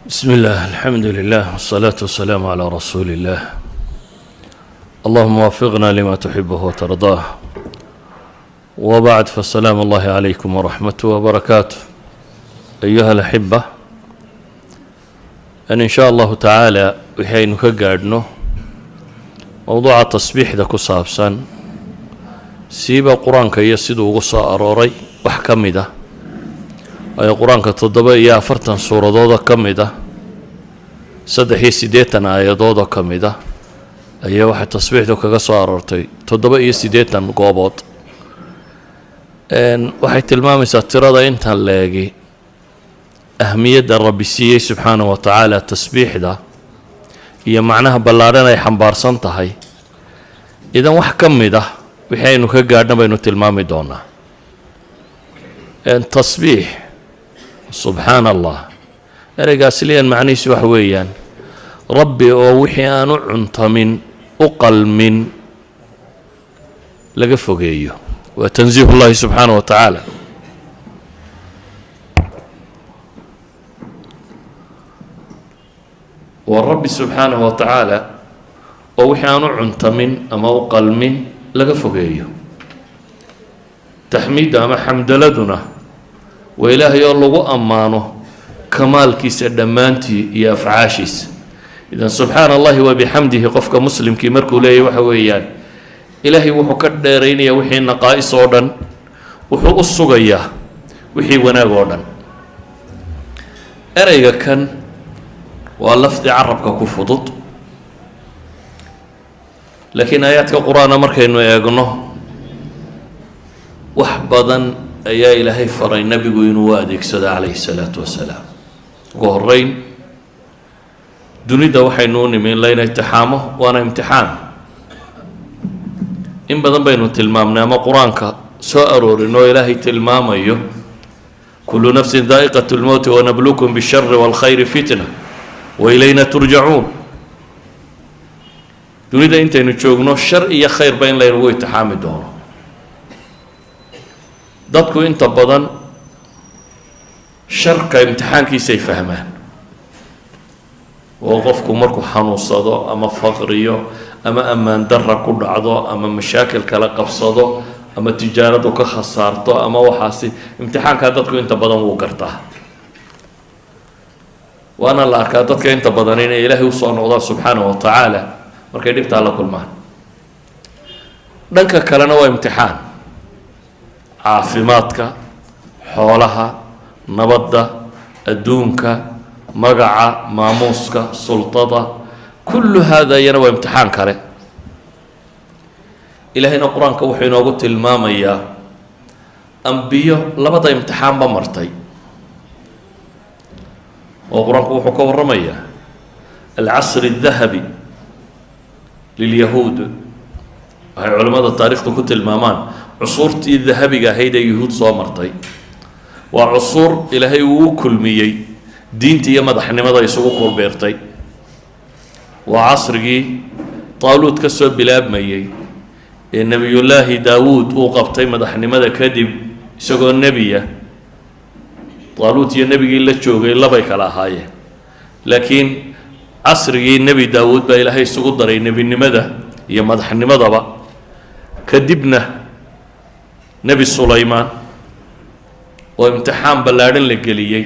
بسم الله الحمد لله والصلاة والسلام على رسول الله اللهم وفقنا لما تحبه وترضاه وبعد فالسلام الله عليكم ورحمته وبركاته أيها الأحبة إن شاء الله تعالى وحين كقعدنا موضوع التصبيح ذا كصابسا سيب القرآن كي يسيدوا قصة أروري وحكم ده أي قرآن كتضبط يا فرتن سورة ضوضة كمدة صدحي سيديتن آية ضوضة كمدة أي واحد تصبيح ذو كقصة أرورتي تضبط يسيديتن قابط إن واحد تلمامي ساترة أنت هنلاقي أهمية الربيسية سبحانه وتعالى التسبيح ده هي معناها بلارنا يحنبار سنتهاي إذا وحكم ده وحين كقعدنا بينو تلمامي دونا إن تصبيح سبحان الله أرجع معني سوحويا ربي ووحي أنا عنت من أقل من لقفقيه وتنزيه الله سبحانه وتعالى والرب سبحانه وتعالى ووحي أنا عنت من أما أقل من لقفقيه تحميد أما حمد لدنا وإلهي الله أمانه كمال كيس دمانتي يا أفعاشيس إذا سبحان الله وبحمده قفك مسلم كي مركو لي وحويان إلهي وحو كدرين يا وحي نقائص ودن وحو الصغية وحي وناغ ودن أريغا كان واللفظ عربك كفضط لكن آيات القرآن مركين ويقنه وحبضا أيا إلهي فري النبي ينوادك سدى عليه الصلاة والسلام قهرين دوني دا وحي نوني من لين اتحامه وانا امتحان إن بدن بينو تلمامنا ما قرآنك سأرور إنه إلهي تلمام أيه كل نفس ذائقة الموت ونبلوكم بالشر والخير فتنة وإلينا ترجعون دوني دا انت نتشوقنو الشر إيا خير بين لين هو اتحامي دونه dadku inta badan sharka imtixaankiisay fahmaan oo qofku markuu xanuunsado ama faqriyo ama amaan darra ku dhacdo ama mashaakil kala qabsado ama tijaaradu ka khasaarto ama waxaasi imtixaanka dadku inta badan wuu gartaa waana la arkaa dadka inta badan inay Ilaahay u soo noqdaan subxaanahu wa ta'ala markay dhibta la kulmaan dhanka kalena waa imtixaan caafimaadka xoolaha nabadda adduunka magaca maamuuska sultada kullu hada yana waa imtixaan kale ilaahayna quraanka wuxuu inoogu tilmaamayaa ambiyo labada imtixaan ba martay oo quraanku wuxuu ka warramayaa العصر الذهبي لليهود waxay culimada taariikhda ku tilmaamaan عصورتي الذهبية هيدا يهود صامرتي وعصور إلهي وكلميي دينتي مدحني مدى يسوق والبيرتي وعصري طالوت كسب بلاب ميي النبي الله داود وقبتي مدحني مدى كذب يسوق النبي طالوت يا نبي إلا تشوق إلا بيك على هاي لكن عصري النبي داود بإلهي يسوق دري النبي مدى يا مدحني مدى بقى كذبنا نبي سليمان وامتحان بلارن لقليي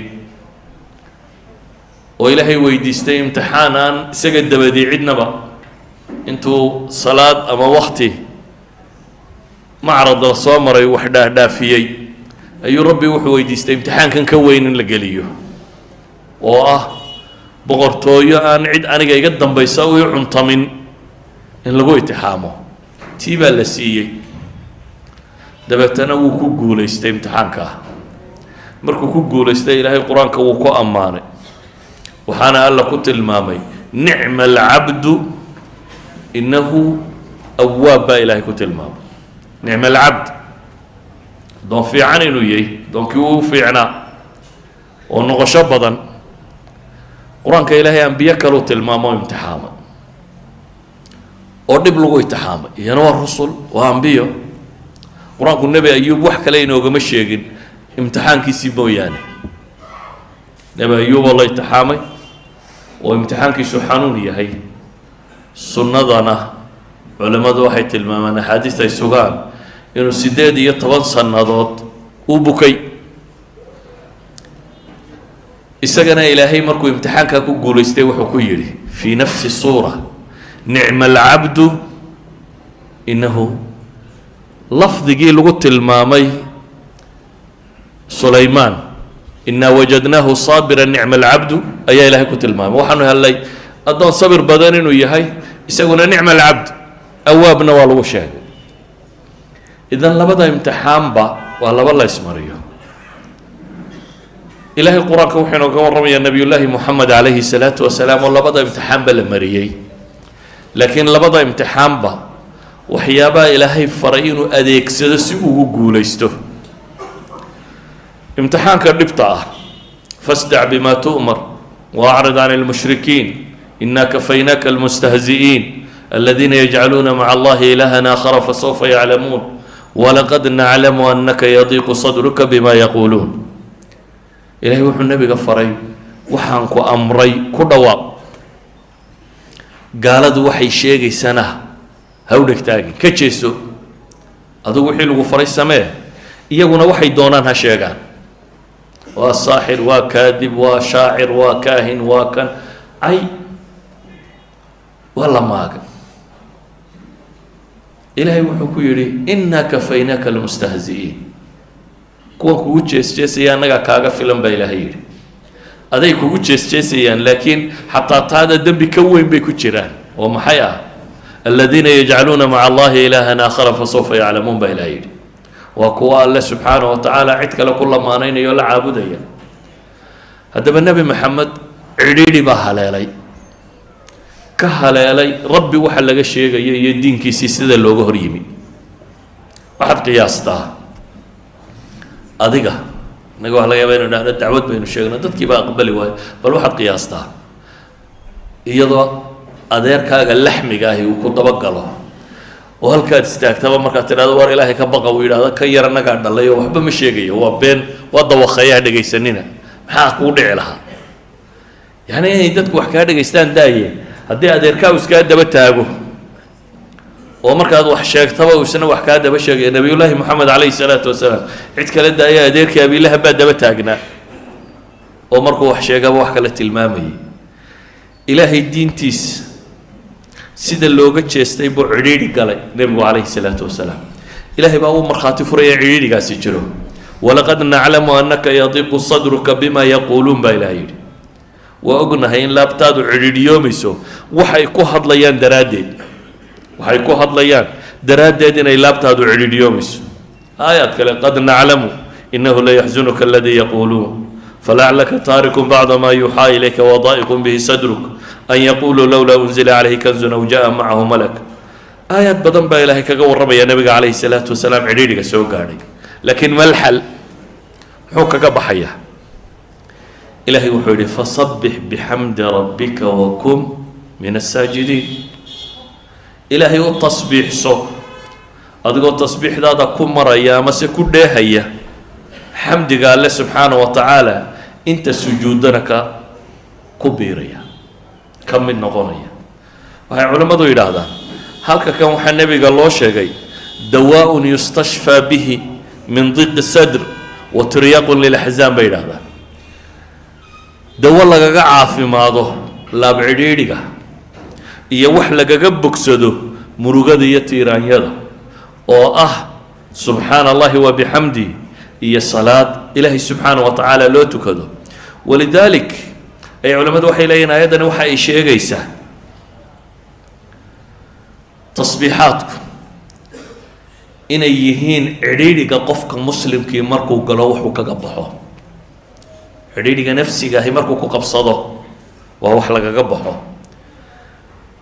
وإلهي ويديستي امتحانا سجد دبدي عدنا بقى انتو صلاة أما وقتي معرض الصامري وحده دافيي أي ربي وحو ويديستي امتحان كان كوين لقليه بغرطوية أن عد أنا جاي قدام بيساوي عنطمن إن لقوا اتحامه تيبا لسيي dabeetana wuu ku guulaystay imtixaanka markuu ku guulaystay ilaahay quraanka wuu ku amaanay waxaana alla ku tilmaamay ni'mal 'abdu innahu awwaab ilaahay ku tilmaamay ni'mal 'abd doon fiican inuu yahay doonkii uu fiicnaa oo noqosho badan quraanka ilaahay anbiya kale uu tilmaamo imtixaama oo dib lagu imtixaamay iyana waa rusul waa anbiyo قرآن النبي أيوب وحكى لنا وقام الشيخين امتحان كيسي موياني نبي أيوب الله يتحامي oo imtixaankiisu xanuun yahay sunnadana culimmadu waxay tilmaamaan axaadiis ay sugaan inuu 18 sannadood u bukay isagana ilaahay markuu imtixaanka ku guulaystay wuxuu ku yidhi fii nafsi suura nicma alcabdu innahu lafdigii lagu tilmaamay sulaymaan inaa wajadnaahu saabira nicma alcabdu ayaa ilaahay ku tilmaamay waxaanu hellay addoon sabir badan inuu yahay isaguna nicma alcabd awaabna waa lagu sheegay idan labada imtixaanba waa laba la ismariyo ilaahay qur-aanka wuxuu inooga warramayaa nebiyullaahi moxamed calayhi salaatu wasalaam oo labada imtixaanba la mariyey laakiin labada imtixaanba waxyaabaha ilaahay faray inuu adeegsado si ugu guulaysto imtixaanka dhibta ah fasdac bima tu'mar waacrid can almushrikiin inaa kafaynaaka almustahzi'iin aladiina yajcaluuna maca allahi ilahan aakhara fasawfa yaclamuun walaqad naclamu anaka yadiiqu sadruka bima yaquuluun ilaahay wuxuu nebiga faray waxaan ku amray ku dhawaaq gaaladu waxay sheegaysana hawdhegtaagi ka jeeso adugu wixii lagu faray samee iyaguna waxay doonaan ha sheegaan waa saaxir waa kaadib waa shaacir waa kaahin waa kan ay waa la maaga ilaahay wuxuu ku yidhi inaa kafaynaaka almustahzi'iin kuwan kugu jeesjeesaya annagaa kaaga filan baa ilaahay yidhi aday kugu jeesjeesayaan laakiin xataa taada dembi ka weyn bay ku jiraan oo maxay ah aladiina yajcaluuna maca allahi ilaahan aakhara fasawfa yaclamuun baa ilaahay yidhi waa kuwa alle subxaanahu watacaala cid kale ku lamaanaynayo o la caabudaya haddaba nebi maxamed cidhiidhi baa haleelay ka haleelay rabbi waxa laga sheegaya iyo diinkiisii sida looga hor yimi waxaad qiyaastaa adiga inaga waxa laga yaaba inu dhahno dacwad baynu sheegno dadkii baa aqbali waayo bal waxaad qiyaastaa iyadoo adeerkaaga laxmiga ahi uu ku dabagalo oo halkaad istaagtaba markaad tidhahdo war ilaahay ka baqa uu yidhahdo ka yar annagaa dhalay oo waxba ma sheegayo waa been waa dawaqeeyaa dhegaysanina maxaa kuu dhici lahaa yacni inay dadku wax kaa dhegaystaan daayeen haddii adeerkaa iskaa daba taago oo markaad wax sheegtaba isna wax kaa daba sheegaya nebiyullaahi moxamed calayhi salaatu wasalaam cid kale daaya adeerkii abiilahab baa daba taagnaa oo markuu wax sheegaba wax kale tilmaamayay ilaahay diintiisa sida looga jeestay buu cidhiidhi galay nebigu calayhi salaatu wasalaam ilaahay baa uu markhaati furaya cidhiidhigaasi jiro walaqad naclamu annaka yadiiqu sadruka bima yaquuluun baa ilahay yidhi waa ognahay in laabtaadu cidhiidhiyoomayso waxay ku hadlayaan daraaddeed waxay ku hadlayaan daraaddeed inay laabtaadu cidhiidhiyoomayso aayaad kale qad naclamu inahu layaxzunuka aladii yaquuluun falaclaka taarikun bacda maa yuuxaa ilayka wadaa'iqun bihi sadruk an yaquuluu lowlaa unzila calayhi kanzun aw jaa macahu malak aayaad badan baa ilaahay kaga warramaya nebiga calayhi salaatu wasalaam cidhiidhiga soo gaadhay laakiin malxal muxuu kaga baxayaa ilaahay wuxuu yidhi fasabbix bixamdi rabbika wakun min asaajidiin ilaahay u tasbiixso adigoo tasbiixdaada ku maraya amase ku dheehaya xamdiga alle subxaanahu wa tacaala inta sujuudana ku biiraya ka mid noqonaya waxay culimmadu yidhaahdaan halka kan waxaa nebiga loo sheegay dawaaun yustashfaa bihi min diqi sadr wa tiryaqun lilaxzaan bay yidhahdaan dawo lagaga caafimaado laab cidhiidhiga iyo wax lagaga bogsado murugada iyo tiiraanyada oo ah subxaana allahi wa bixamdi iyo salaad ilaahay subxaana wa tacaala loo tukado walidaalik ay culimmadu waxay leeyihin ayaddani waxa ay sheegaysaa tasbiixaadku inay yihiin cidhiidhiga qofka muslimkii markuu galo wuxuu kaga baxo cidhiidhiga nafsiga ahi markuu ku qabsado waa wax lagaga baxo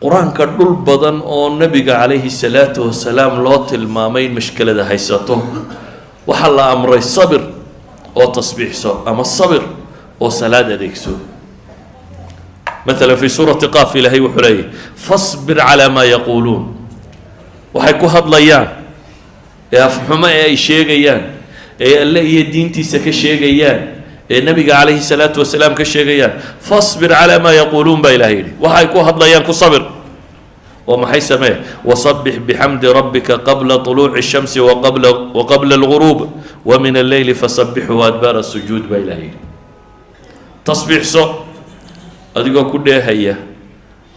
qur-aanka dhul badan oo nebiga calayhi salaatu wasalaam loo tilmaamay in mashkelada haysato waxaa la amray sabir oo tasbiixso ama sabir oo salaad adeegso مثلا في سورة قاف إلهي وحليه فاصبر على ما يقولون وحيكو هضليان يا فحما يا شيغيان يا الله يا دينتي سك شيغيان النبي عليه الصلاة والسلام كشيغيان فاصبر على ما يقولون بإلهي وهايكو هضليان كصبر وما حي سماه وصبح بحمد ربك قبل طلوع الشمس وقبل الغروب ومن الليل فصبحه وأدبار السجود بإلهي تصبيح سو أدقو كده هيا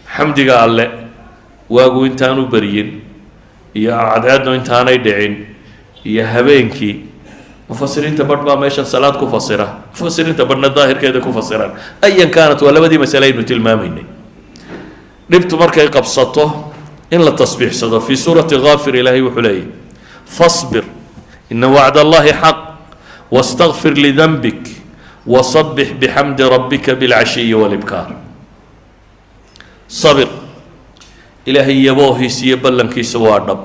حمدك الله واقو انتانو بريين يا عدادنا انتاني دعين يا هبينكي مفسرين تبرد ماشان صلاة كفسرة مفسرين تبرد الظاهر كذا كفسرة أيا كانت ولا بدي مسألة إنه تلماميني نبت مركي قبصته إن لا تصبيح صدى في سورة غافر إلهي وحلي فاصبر إن وعد الله حق واستغفر لذنبك وصبح بحمد ربك بالعشي والإبكار صبر إلهي يبوه سيبلن كي سوارنب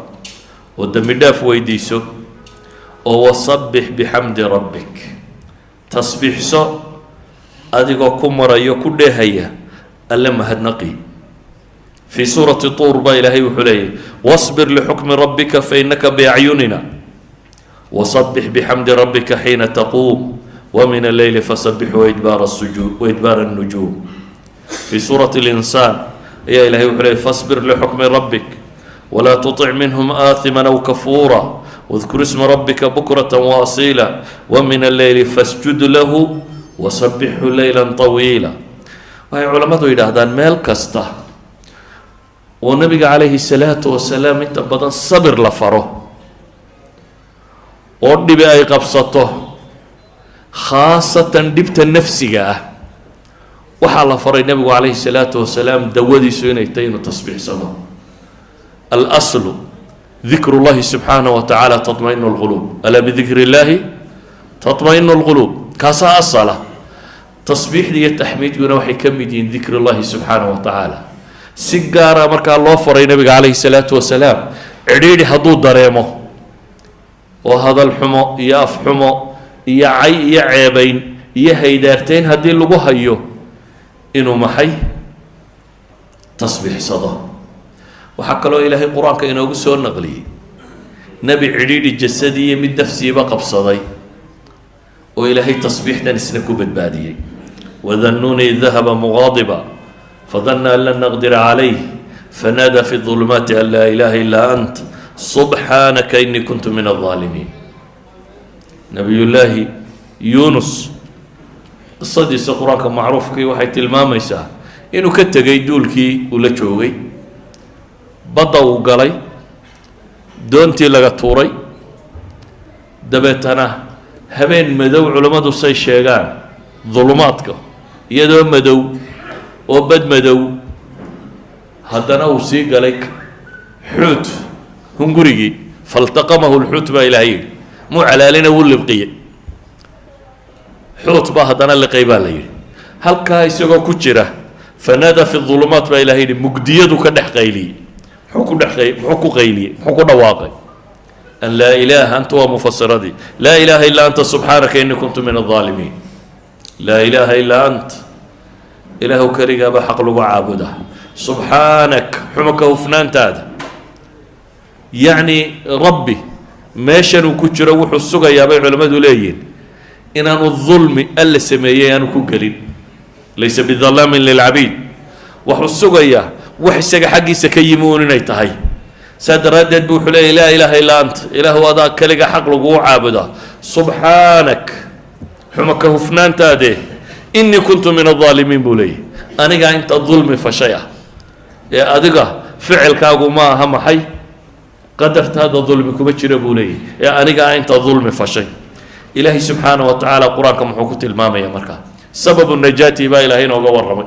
ودم داف ويديسو وصبح بحمد ربك تصبيح سو أدقو كمرا يكده هيا ألم هدنقي في سورة طور با إلهي وحلي واصبر لحكم ربك فإنك بأعيننا وصبح بحمد ربك حين تقوم ومن الليل فسبح وإدبار السجود وإدبار النجوم في سورة الإنسان يا إلهي وحلي فاصبر لحكم ربك ولا تطع منهم آثما أو كفورا واذكر اسم ربك بكرة وأصيلا ومن الليل فاسجد له وسبحه ليلا طويلا وهي علماء يدهدان ميل كسته والنبي عليه الصلاة والسلام انت بدن صبر لفره ودي بأي قبصته خاصة دبت النفسية وحال فري النبي عليه الصلاة والسلام دودي سنتين وتصبيح سنة الأصل ذكر الله سبحانه وتعالى تطمئن القلوب ألا بذكر الله تطمئن القلوب كاسا الصلاة تصبيح دي التحميد ونوحي كم دين ذكر الله سبحانه وتعالى سيجارة مركا الله فري النبي عليه الصلاة والسلام عريري حدود دريمه وهذا الحمو ياف حمو يا عيبين يا هيدارتين هدي اللي هيو إنه محي تصبيح صدى وحكى له إلهي القرآن كأنه قصة نقلي نبي عريري الجسدية من نفسي بقى بصدي وإلهي تصبيح نسنكو بالبادية وذنون إذ ذهب مغاضبا فظن أن لن نقدر عليه فنادى في الظلمات أن لا إله إلا أنت سبحانك إني كنت من الظالمين نبي الله يونس الصديق القرآن كان معروف كي واحد تلماميسا إنه كتجي دولكي ولا تشوغي بدأوا قالي دونتي لغتوري دبتنا هبين مدو علماء الصي الشيغان ظلماتك يدو مدو وبد مدو هدنا وسيق عليك حوت هنقريجي فالتقمه الحوت با إلهي مو على لنا واللي بقية حوت با هدنا اللي قيبان لي هل كاي سيقو كتشرة فنادى في الظلمات با إلهي مقديدو كدح قيلي حكو قيلي حكو نواقي أن لا إله أنت ومفسر دي لا إله إلا أنت سبحانك إني كنت من الظالمين لا إله إلا أنت إله كريقا بحق لغو عابده سبحانك حمك وفنان تاد يعني ربي ماشن وكتشر وحو السوغا يا بيع علماء دوليين إن أنا الظلم ألا سميي أنا كقليل ليس بظلام للعبيد وحو السوغا يا وحسك حقي سكيمون نيتهي سادردد بوحلي لا إله إلا أنت إله وضع كلقا حق لغو عابده سبحانك حمك وفنان تاده إني كنت من الظالمين بولي أنا أنت الظلم فشيء يا أدقى فعل كاغو ما هم حي قدرت هذا الظلم كبتشر بولي يا أنا أنت الظلم فشيء إلهي سبحانه وتعالى قرآن كم حكوت الماما يا مركا سبب النجاة با إلهين وقوى الرمي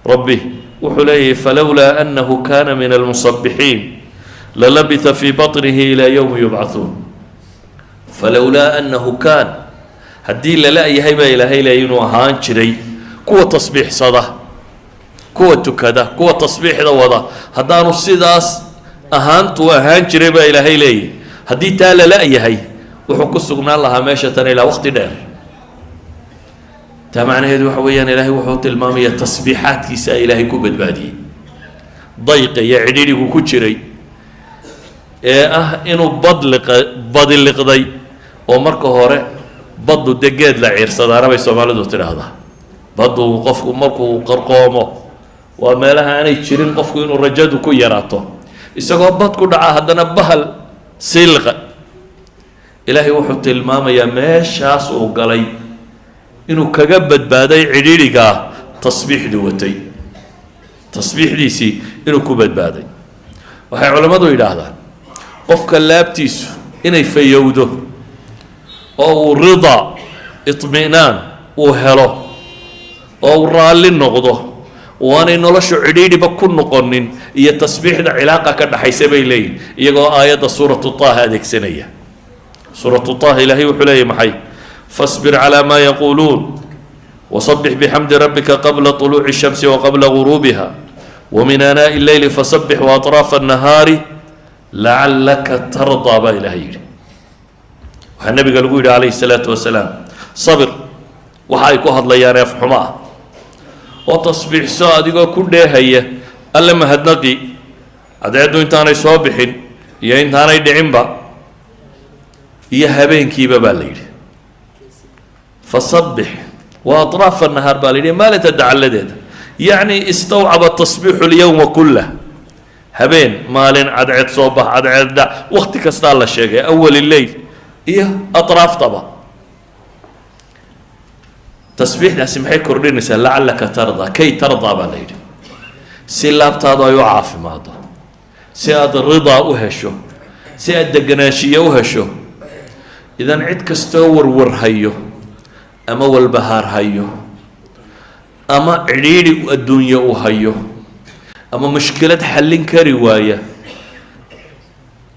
ربي وحليه فلولا أنه كان من المصبحين للبث في بطنه إلى يوم يبعثون فلولا أنه كان هدي لا يهيبا إلهي لين وهان شري قوة تصبيح صدا قوة كذا قوة تصبيح وضع هدان السداس أهانت وهان شري با إلهي لي هدي تالا لا يهي وحكو سقنا الله ماشة إلى وقت دار تمعنى هذا وحويا إلهي وحوت المامية تصبيحات كيسا إلهي كوبد بادي ضيق يعديني وكتشري إنه بدل قضي ومركه هوري baddu dee geed la ciirsadaana bay soomaalidu tidhaahdaa. baddu qofku markuu qarqoomo waa meelaha aanay jirin qofku inuu rajadu ku yaraato. isagoo bad ku dhaca haddana bahal silqa. ilaahay wuxuu tilmaamayaa meeshaas uu galay inuu kaga badbaaday cidhiidhigaa tasbiixduu watay, tasbiixdiisii inuu ku badbaaday. waxay culammadu yidhaahdaan qofka laabtiisu inay fayowdo oo uu ridaa iطmi'naan uu helo oo uu raalli noqdo waanay noloshu cidhiidhiba ku noqonin iyo tasbiixda cilaaqa ka dhaxaysa bay leeyihin iyagoo aayadda suuratu taaha adeegsanaya. suuratu taaha ilaahay wuxuu leeyahy maxay? fasbir calaa maa yaquuluun wasabbix bixamdi rabbika qabla طuluuci الshamsi waqabla guruubiha wamin aanaaءi اleyli fasabbix waaطraafa الnahaari lacallaka tardaa baa ilahay yidhi. waxaa nabiga lagu yidhi calayhi الsalaatu wasalaam sabir waxa ay ku hadlayaan eefxumo ah oo tasbiixso adigoo ku dheehaya alle mahadnaqi cadceeddu intaanay soo bixin iyo intaanay dhicinba iyo habeenkiiba baa la yidhi. fasabbix wa aطraafa الnahaar baa la yidhi maalinta dacalladeeda yacni istawcaba tasbiixu اlyowma kullah. habeen maalin cadceed soo bax cadceed dhac wakti kastaa la sheegay awal leyl iyo atraaftaba. tasbiixdaasi maxay kordhinaysaa? lacallaka tardaa, kay tardaa baa la yidhi, si laabtaadu ay u caafimaado, si aad ridaa u hesho, si aad deganaanshiye u hesho. idan cid kastoo warwarhayo ama walbahaar hayo ama cidhiidhi adduunye u hayo ama mushkilad xallin kari waaya,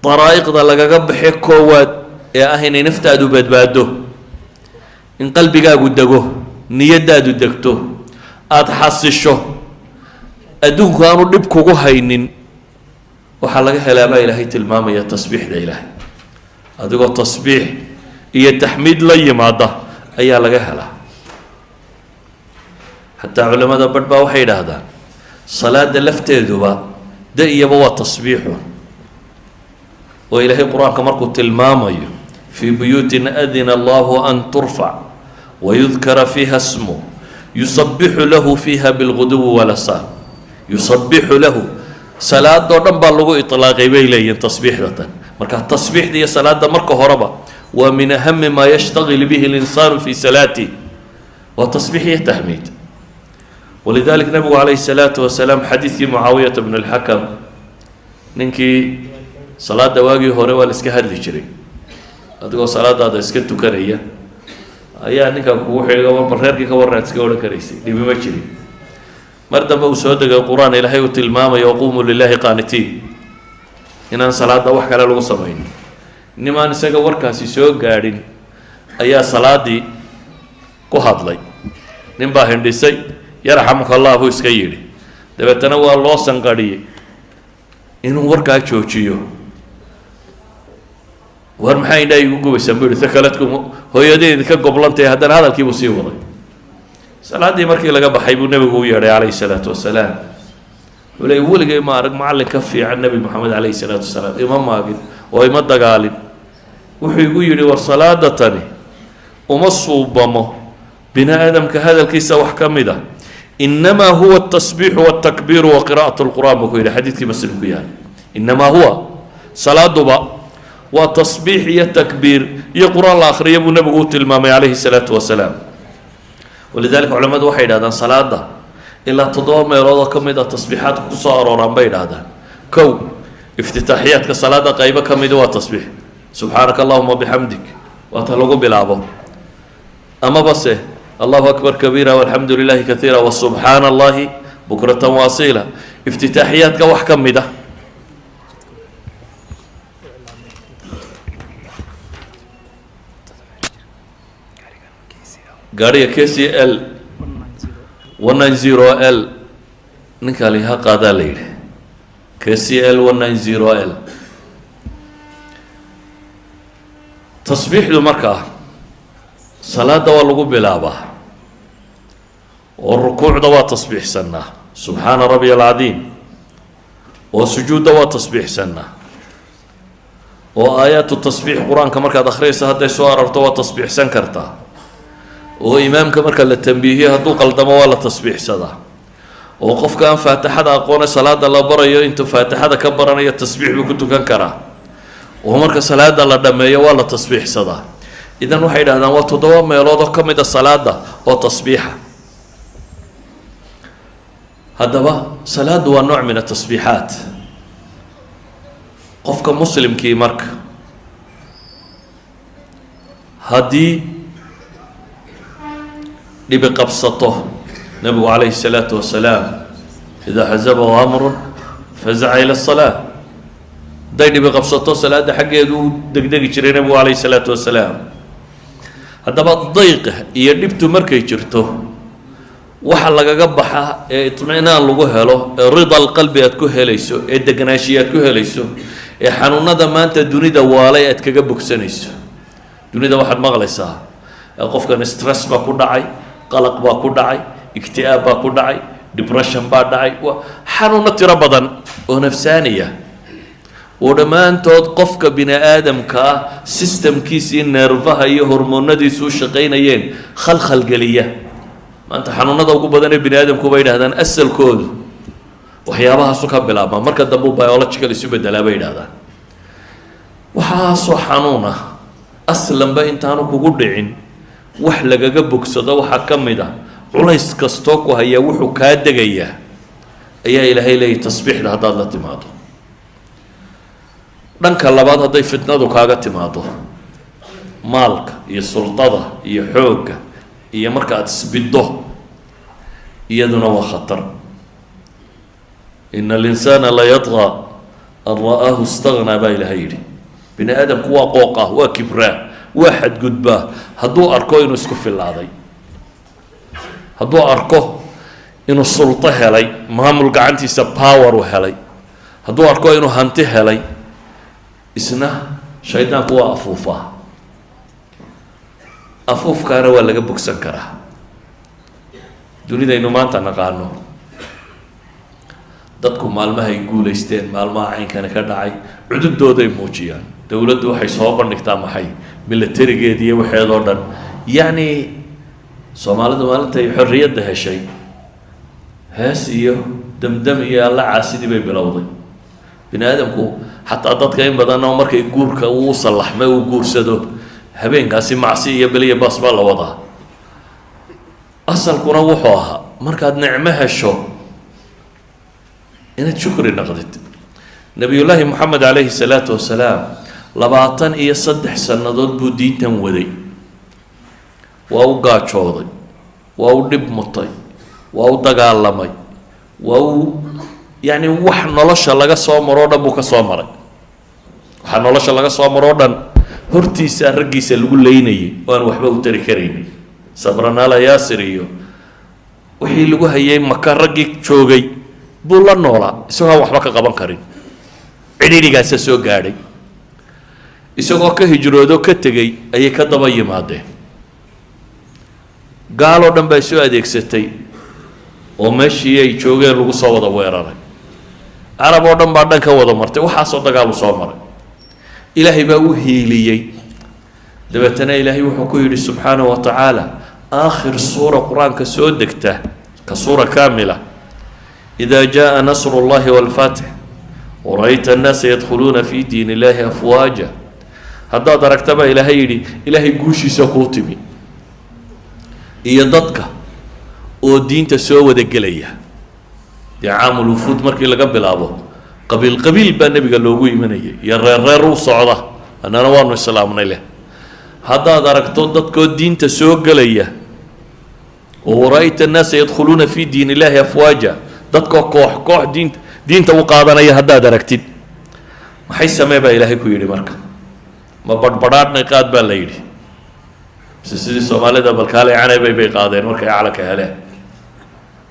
daraa'iqda lagaga baxe koowaad ee ah inay naftaadu badbaado, in qalbigaagu dego, niyadaadu degto, aada xasisho, adduunku aanu dhib kugu haynin, waxaa laga helaa baa ilaahay tilmaamaya tasbiixda ilaahay. adigoo tasbiix iyo taxmiid la yimaada ayaa laga helaa. xataa culamada badh baa waxay yidhaahdaan salaada lafteeduba da iyaba waa tasbiixu. oo ilaahay qur-aanka markuu tilmaamayo fii buyuutin adina allahu an turfac wayudkara fiiha smu yusabixu lahu fiiha bilguduwi walasaan. yusabixu lahu salaadoo dhan baa lagu iطlaaqay bay leeyihin tasbiixdatan. marka tasbiixda iyo salaada marka horeba waa min ahami maa yashtagil bihi اlinsaanu fi salaatih, waa tasbiix iyo taxmiid. walidalik nabigu calayhi الsalaatu wasalaam xadiidkii mucaawiyata bn اlxakam, ninkii salaada waagii hore waa la iska hadli jiray, adigoo salaadaada iska tukanaya ayaa ninkan kugu xiga bal reerkii ka warraad iska odhan karaysay, dhibi ma jirin. mar dambe uu soo degay qur-aan ilaahay uu tilmaamayo waquumuu lilahi qaanitiin, inaan salaada wax kale lagu samayn. nimaan isaga warkaasi soo gaadhin ayaa salaadii ku hadlay, nin baa hindhisay yarxamuka allah buu iska yidhi, dabeetana waa loo sanqadhiyey inuu warkaa joojiyo. war maxaa indhaa igu gubaysaan buu yihi sakaladku hooyadeedi ka goblantay, haddana hadalkiibuu sii waday. salaaddii markii laga baxay buu nebigu u yeedhay calayhi salaatu wasalaam. wuxuu leey weligay ma arag macallin ka fiican nebi moxamed calayhi salaatu wasalaam, ima maagin oo ima dagaalin. wuxuu igu yidhi war salaada tani uma suubamo bini aadamka hadalkiisa wax ka mid a, inamaa huwa atasbiixu waltakbiiru wa qiraa'at lqur'aan buu ku yidhi, xadiidkii muslim ku yahay. inamaa huwa salaaduba waa tasbiix iyo takbiir iyo qur-aan la akhriya buu nebigu u tilmaamay calayhi salaatu wasalaam. walidalika culamadu waxay yidhahdaan salaada ilaa 7 meelood oo ka mid a tasbiixaadka ku soo arooraan bay yidhahdaan. kow, iftitaaxiyaadka salaada qaybo ka mida waa tasbiix, subxaanaka allahuma bixamdik waa ta lagu bilaabo, amaba se allahu akbar kabiira walxamdu lilahi kaiira wasubxaana allahi bukratan waasiila. iftitaaxiyaadka wax ka mid a gaariga KCL 190L ninka liha qaadaa la yidhi, KCL 190L. tasbiixdu markaa salaada waa lagu bilaabaa oo rukuucda waa tasbiixsanaa subxaana rabbiya alcadiim, oo sujuudda waa tasbiixsanaa وآيات التصبيح قرآن كمركا دخريس هذا سؤال أرتوى تصبيح سنكرتا وإمام كمركا للتنبيه هدو قلدم ولا تصبيح صدا وقف كان فاتحة أقونا صلاة الله برا أنتو فاتحة كبرنا التصبيح بكنتو كان كرا ومركا صلاة الله دمية ولا تصبيح صدا إذا وحيد هذا وتدوم يلوضو كمد الصلاة وتصبيحه هذا صلاة هو نوع من التصبيحات قفك مسلم كي مرك هدي لبقبصته نبي عليه الصلاة والسلام إذا حزبه أمر فزع إلى الصلاة داي لبقبصته صلاة حق يدو دق يشري نبي عليه الصلاة والسلام هذا الضيق يدبتو مركي يشرته waxa lagaga baxa ee itminaan lagu helo rida qalbi aad ku helayso ee deganaanshiya aad ku helayso ee xanuunada maanta dunida waalay aad kaga bogsanayso dunida waxaad maqlaysaa qofkan stress ba ku dhacay qalaq ba ku dhacay iktiaab ba ku dhacay depression ba dhacay xanuuna tiro badan oo nafsaaniya oo dhamaantood qofka bini aadamka systemkiisa nervaha iyo hormoonadiisu shaqeynayeen khalkhal galiya maanta xanuunada ugu badan ee bini aadamku bay yiraahdaan asalkoodu waxyaabahaas ka bilaabma marka dambe biological isu bedelaa bay yiraahdaan waxa soo xanuuna aslanba intaanu kugu dhicin wax lagaga bogsado waxa kamid ah culays kasto ku haya wuxuu ka degaya ayaa ilaahay leeyahay tasbiixda hadaad la timaado dhanka labaad haday fitnadu kaaga timaado maalka iyo sultada iyo xoogga iyo marka aad isbiddo iyaduna waa khatar in al-insana la yatgha an ra'ahu istaghna ba ilahay yiri bini aadamku waa qooqa waa kibra waa xadgudba hadduu arko inuu isku filaaday hadduu arko inuu sulta helay maamul gacantiisa power u helay hadduu arko inuu hanti helay isna shaydaanku waa afuufa afuufkaana waa laga bogsan karaa dunidaynu maanta naqaano dadku maalmahay guulaysteen maalmaha caynkana ka dhacay cududooday muujiyaan dowladdu waxay soo bandhigtaa maxay militarigeedii iyo waxeedoo dhan yacni soomaalidu maalintay xorriyadda heshay hees iyo damdam iyo alla caasidii bay bilowday bini aadamku xataa dadka in badan oo markay guurka uu sallaxmay uu guursado habeenkaasi macsi iyo beliya baas baa la wadaa asalkuna wuxuu ahaa markaad nicmo hesho inaad shukri naqdid nabiyullaahi moxamed calayhi salaatu wasalaam 23 sannadood buu diintan waday waa u gaajooday waa u dhib mutay waa u dagaalamay waa u yacni wax nolosha laga soo maroo dhan buu ka soo maray waxa nolosha laga soo maroo dhan hortiisa raggiisa lagu leynayay waan waxba u tari karaynin sabranaala yaasir iyo wixii lagu hayay maka raggii joogay buu la noolaa isagoo waxba ka qaban karin cidhiidhigaasa soo gaadhay isagoo ka hijroodo ka tegay ayay ka daba yimaadeen gaaloo dhan baa soo adeegsatay oo meeshii ay joogeen lagu soo wada weeraray carab oo dhan baa dhan ka wada martay waxaasoo dagaal u soo maray ilaahay baa u hiiliyey dabeetana ilaahay wuxuu ku yidhi subxaanahu wa tacaala aakhir suura qur-aanka soo degta ka suura kaamila idaa jaa nasru llahi waalfatx wara'ayta annaasa yadkhuluuna fi diin illaahi afwaaja haddaad aragtaba ilaahay yidhi ilaahay guushiisa kuu timi iyo dadka oo diinta soo wada gelaya dee caamul wufuud markii laga bilaabo qabiil qabiil baa nebiga loogu imanayay iyo reer u socda annana waanu islaamnay leh haddaad aragto dadkoo diinta soo gelaya oo wara'ayta annaasa yadkhuluuna fi diin illaahi afwaaja dadkoo koox diinta u qaadanaya haddaad aragtid maxay samee baa ilaahay ku yidhi marka ma badhbadhaadhnay qaad baa la yidhi mise sidii soomaalida balkaalay canaybay bay qaadeen markay calanka heleen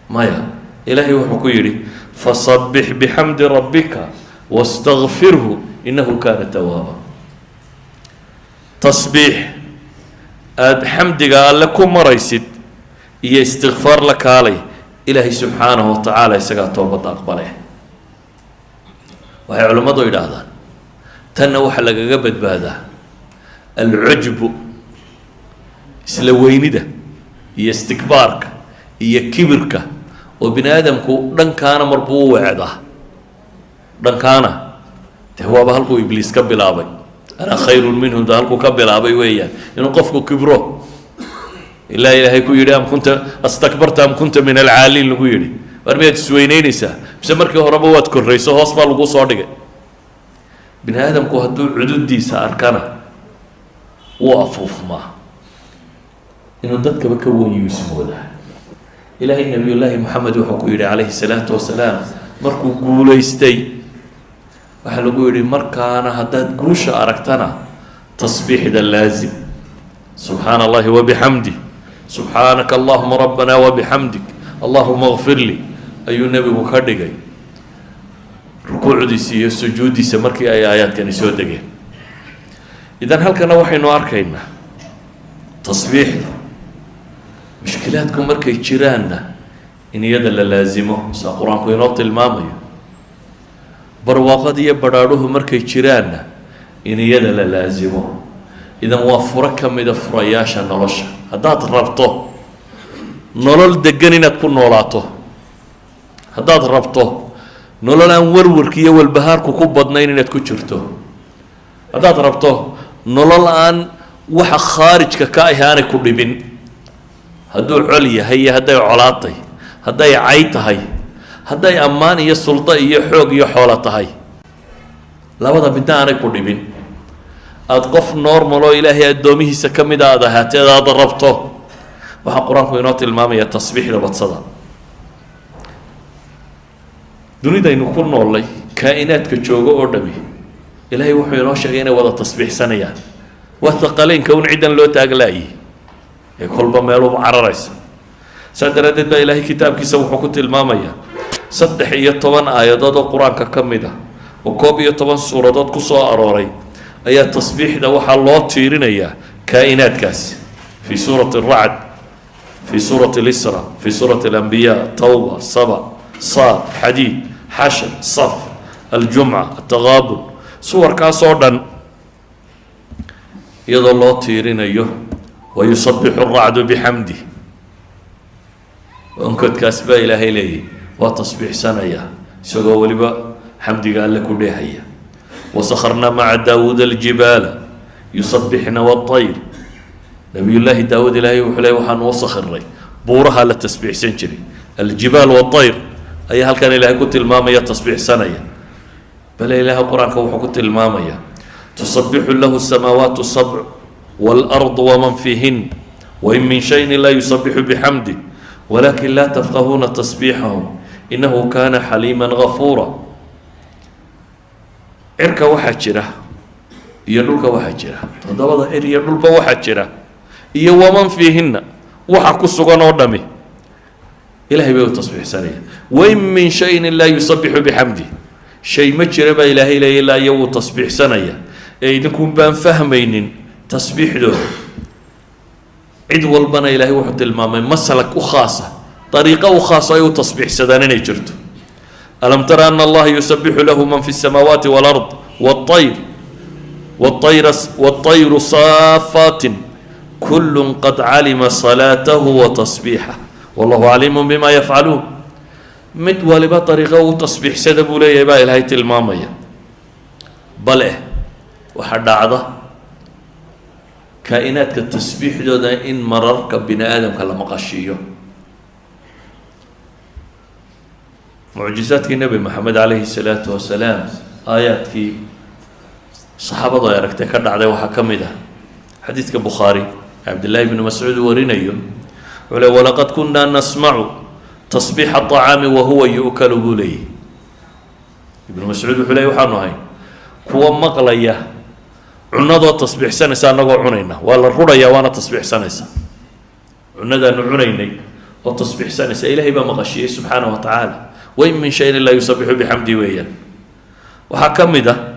maya ilaahay wuxuu ku yidhi fasabbix bixamdi rabbika wastakfirhu innahu kaana tawaaba tasbiix aada xamdiga alle ku maraysid iyo istikfaar la kaalay ilaahay subxaanahu wa tacaala isagaa toobadda aqbale waxay culimmadu yidhaahdaan tanna waxaa lagaga badbaadaa alcujbu isla weynida iyo istikbaarka iyo kibirka oo bini aadamku dhankaana marbuu u weecdaa dhankaana dee waaba halkuu ibliis ka bilaabay ana khayrun minhu da halkuu ka bilaabay weeyaan inuu qofku kibro ilaa ilaahay ku yidhi am kunta astakbarta am kunta min alcaaliin lagu yidhi war miyaad isweynaynaysaa mise markii horeba waad korrayso hoos baa lagu soo dhigay bini aadamku hadduu cududiisa arkana wuu afuufmaa inuu dadkaba ka wonyuu ismoodaa ilaahay nabiyullaahi moxamed wuxuu ku yidhi calayhi salaatu wasalaam markuu guulaystay waxaa lagu yidhi markaana haddaad guusha aragtana tasbiixda laazim subxaana allahi wabixamdih subxaanaka allahuma rabbana wabixamdik allahuma kfir lii ayuu nebigu ka dhigay rukuucdiisa iyo sujuuddiisa markii ay aayaadkani soo degeen idan halkana waxaynu arkaynaa tasbiixda mushkilaadku markay jiraanna in iyada la laazimo saa qur-aanku inoo tilmaamayo barwaaqada iyo badhaadhuhu markay jiraanna in iyada la laazimo idan waa furo ka mida furayaasha nolosha haddaad rabto nolol degan inaad ku noolaato haddaad rabto nolol aan warwarka iyo walbahaarku ku badnayn inaad ku jirto haddaad rabto nolol aan waxa khaarijka ka ahi aanay ku dhibin hadduu col yahay iyo hadday colaatay hadday cay tahay hadday ammaan iyo suldo iyo xoog iyo xoolo tahay labada midna aanay ku dhibin aada qof normal oo ilaahay addoomihiisa ka mid a aada ahaateed aada rabto waxaa qur-aanku inoo tilmaamaya tasbiixda badsada dunidaynu ku noolnay kaa'inaadka joogo oo dhami ilaahay wuxuu inoo sheegay inay wada tasbiixsanayaan waa thaqaleynka un ciddan loo taaglaayay ee kolba meeluba cararaysa saa daraaddeed baa ilaahay kitaabkiisa wuxuu ku tilmaamayaa 13 aayadood oo qur-aanka ka mid ah oo 11 suuradood ku soo arooray ayaa tasbiixda waxaa loo tiirinayaa kaa'inaadkaasi fi suurati الracd في سورة الإسراء في سورة الأنبياء توبة سبع صاد حديد حشر صف الجمعة التغابن سور كاسودا يضل الله تيرين أيه ويصبح الرعد بحمده وأنكت كاسبا إلى إليه وتصبح سنة سوى ولبا حمدي قال لك هي وسخرنا مع داود الجبال يصبحنا والطير نبي الله داود إلهي وحلي وحن وسخ الري بورها للتسبيح سنجري الجبال والطير أي هل كان إلهي كنت المامية تسبيح سنة بل إله القرآن كوحو كنت المامية تسبح له السماوات السبع والأرض ومن فيهن وإن من شيء لا يسبح بحمده ولكن لا تفقهون تسبيحهم إنه كان حليما غفورا إركا وحجرة يدلك وحجرة تضبط إر يدلك وحجرة iyo waman fiihinna waxa ku sugan oo dhami ilaahay bay u tasbiixsanayaan wain min shayin laa yusabixu bixamdi shay ma jira baa ilaahay leeya ilaa iyo wuu tasbiixsanaya ee idinkuun baan fahmaynin tasbiixdooda cid walbana ilaahay wuxuu tilmaamay masalak u khaasa dariiqo u khaasa ay u tasbiixsadaan inay jirto alam tara ana allaha yusabixu lahu man fi الsamaawaati wاlard والطير صافات كل قد علم صلاته وتصبيحه والله عليم بما يفعلون مد ولبا طريقه وتصبيح سدب لي با الهي تلماميا بله وحد عضه كائنات التسبيح ده ان مرر كبني ادم كلا مقشيه معجزات النبي محمد عليه الصلاه والسلام ايات صحابه يركتك كدعده waxa kamida حديث البخاري عبد الله بن مسعود ورينيو ولقد كنا نسمع تصبيح الطعام وهو يؤكل بوليه ابن مسعود وحلي وحانو هاي كوا مقليا عنده تصبيح سنة نقول عنينا ولا الرؤيا وانا تصبيح سنة عنده عنيني وتصبيح سنة إلهي بمغشيه سبحانه وتعالى وإن من شيء لا يسبح بحمده ويا وحكم ده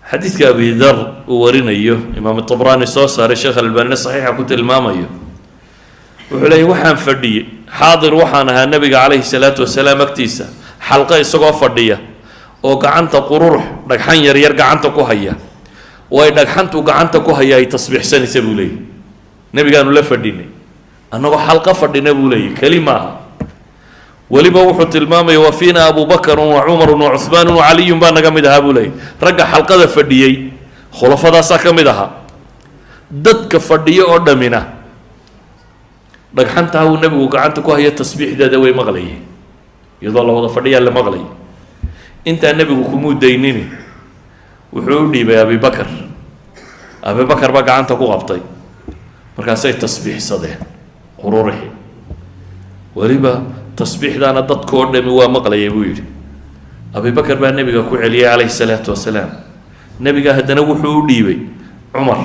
حديث أبي ذر ورينيو إمام الطبراني صار الشيخ الألباني صحيح كنت الماميو وحلي وحان فردي حاضر وحانها النبي عليه الصلاة والسلام اكتيسا حلقة سقوا فردية oo gacanta qururux dhagxan yar yar gacanta ku haya oo ay dhagxantu gacanta ku haya ay tasbiixsanaysa buu leeyahy nebigaanu la fadhinay annagoo xalqa fadhina buu leeyahy keli maaha weliba wuxuu tilmaamaya wa fiina abu bakrun wa cumarun wa cuhmaanun wa caliyun baa naga mid ahaa buu leeyahy ragga xalqada fadhiyey khulafadaasaa ka mid ahaa dadka fadhiyo oo dhamina dhagxantaa uu nebigu gacanta ku haya tasbiixdeeda way maqlayeen iyadoo la wada fadhiyaa la maqlayay intaa nebigu kumuu daynini wuxuu u dhiibay abibakar abibakar baa gacanta ku qabtay markaasay tasbiixsadeen qururixi weliba tasbiixdaana dadkoo dhami waa maqlayay buu yidhi abibakar baa nebiga ku celiyay calayhi salaatu wasalaam nebiga haddana wuxuu u dhiibay cumar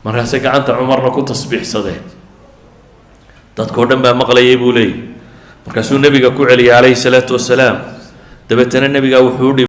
markaasay gacanta cumarna ku tasbiixsadeen dadkoo dhan baa maqlayay buu leeyahy markaasuu nebiga ku celiyay calayhi salaatu wasalaam dabeetana nebigaa wuxuu u dhiibay